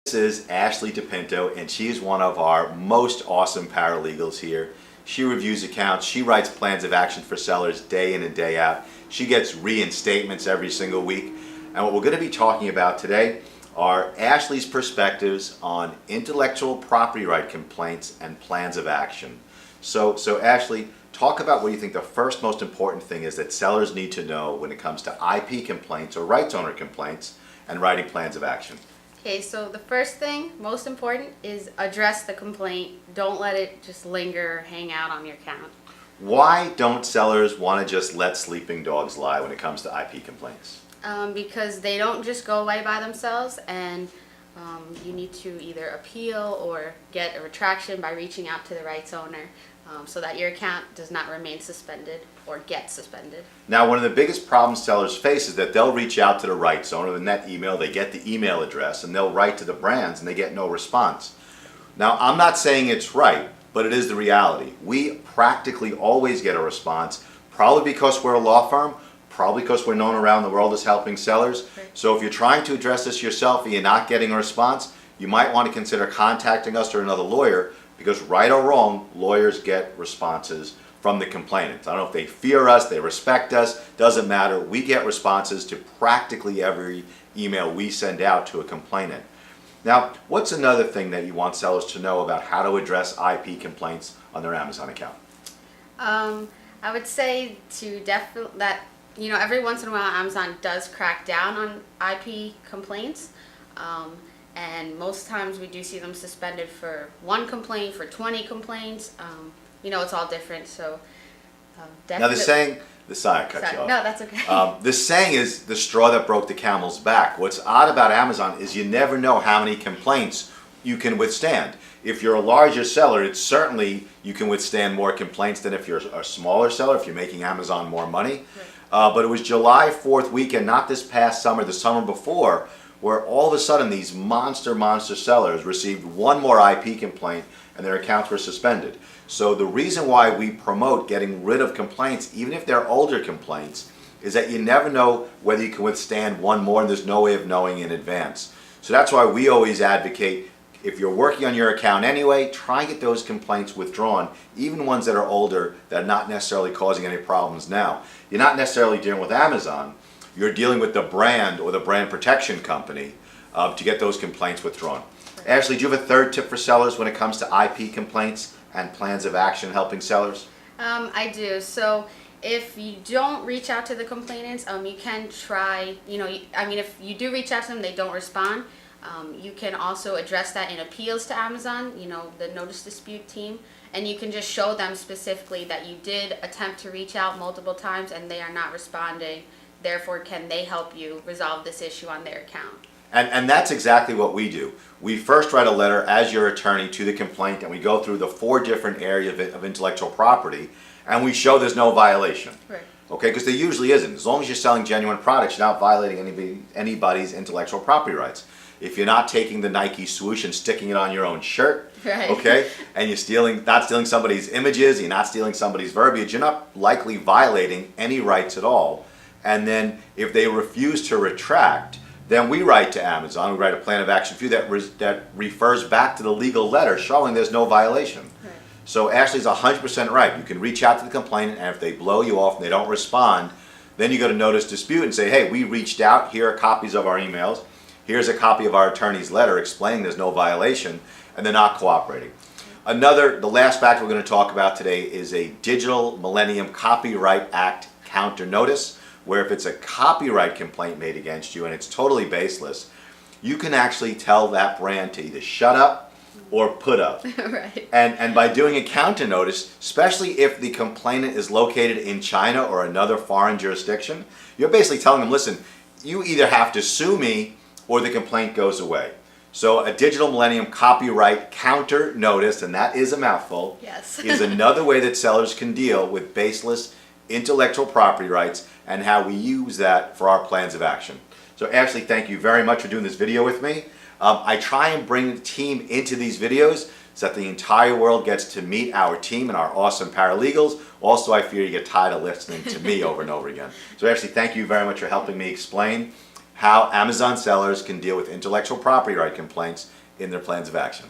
This is Ashley DePinto, and she's one of our most awesome paralegals here. She reviews accounts, she writes plans of action for sellers day in and day out. She gets reinstatements every single week. And what we're going to be talking about today are Ashley's perspectives on intellectual property right complaints and plans of action. So Ashley, talk about what you think the first most important thing is that sellers need to know when it comes to IP complaints or rights owner complaints and writing plans of action. Okay, so the first thing, most important, is address the complaint. Don't let it just linger or hang out on your account. Why don't sellers want to just let sleeping dogs lie when it comes to IP complaints? Because they don't just go away by themselves, and you need to either appeal or get a retraction by reaching out to the rights owner so that your account does not remain suspended or get suspended. Now, one of the biggest problems sellers face is that they'll reach out to the rights owner, the net email, they get the email address, and they'll write to the brands and they get no response. Now, I'm not saying it's right, but it is the reality. We practically always get a response, probably because we're a law firm, probably because we're known around the world as helping sellers. So if you're trying to address this yourself and you're not getting a response, you might want to consider contacting us or another lawyer, because right or wrong, lawyers get responses from the complainants. I don't know if they fear us, they respect us, doesn't matter. We get responses to practically every email we send out to a complainant. Now, what's another thing that you want sellers to know about how to address IP complaints on their Amazon account? I would say that every once in a while Amazon does crack down on IP complaints. And most times we do see them suspended for 1 complaint, for 20 complaints. It's all different. So now the saying, sorry, I cut you off. No, that's okay. The saying is the straw that broke the camel's back. What's odd about Amazon is you never know how many complaints you can withstand. If you're a larger seller, it's certainly you can withstand more complaints than if you're a smaller seller, if you're making Amazon more money. Right. But it was July 4th weekend, not this past summer, the summer before, where all of a sudden these monster sellers received 1 more IP complaint and their accounts were suspended. So the reason why we promote getting rid of complaints, even if they're older complaints, is that you never know whether you can withstand 1 more, and there's no way of knowing in advance. So that's why we always advocate, if you're working on your account anyway, try and get those complaints withdrawn, even ones that are older that are not necessarily causing any problems now. You're not necessarily dealing with Amazon. You're dealing with the brand or the brand protection company to get those complaints withdrawn. Ashley, do you have a third tip for sellers when it comes to IP complaints and plans of action helping sellers? I do. So if you don't reach out to the complainants, you can try, if you do reach out to them, they don't respond, you can also address that in appeals to Amazon, the notice dispute team, and you can just show them specifically that you did attempt to reach out multiple times and they are not responding. Therefore, can they help you resolve this issue on their account? And that's exactly what we do. We first write a letter as your attorney to the complaint, and we go through the 4 different areas of intellectual property, and we show there's no violation. Right. Okay, because there usually isn't. As long as you're selling genuine products, you're not violating anybody's intellectual property rights. If you're not taking the Nike swoosh and sticking it on your own shirt, right, okay, and you're not stealing somebody's images, you're not stealing somebody's verbiage, you're not likely violating any rights at all. And then if they refuse to retract, then we write to Amazon, we write a plan of action for you that refers back to the legal letter showing there's no violation. Right. So Ashley's 100% right. You can reach out to the complainant, and if they blow you off and they don't respond, then you go to notice dispute and say, hey, we reached out, here are copies of our emails, here's a copy of our attorney's letter explaining there's no violation, and they're not cooperating. The last fact we're going to talk about today is a Digital Millennium Copyright Act counter notice, where if it's a copyright complaint made against you and it's totally baseless, you can actually tell that brand to either shut up or put up. Right. And by doing a counter notice, especially if the complainant is located in China or another foreign jurisdiction, you're basically telling them, listen, you either have to sue me or the complaint goes away. So a Digital Millennium Copyright counter notice, and that is a mouthful, yes, is another way that sellers can deal with baseless intellectual property rights and how we use that for our plans of action. So Ashley, thank you very much for doing this video with me. I try and bring the team into these videos so that the entire world gets to meet our team and our awesome paralegals. Also, I fear you get tired of listening to me over and over again. So Ashley, thank you very much for helping me explain how Amazon sellers can deal with intellectual property right complaints in their plans of action.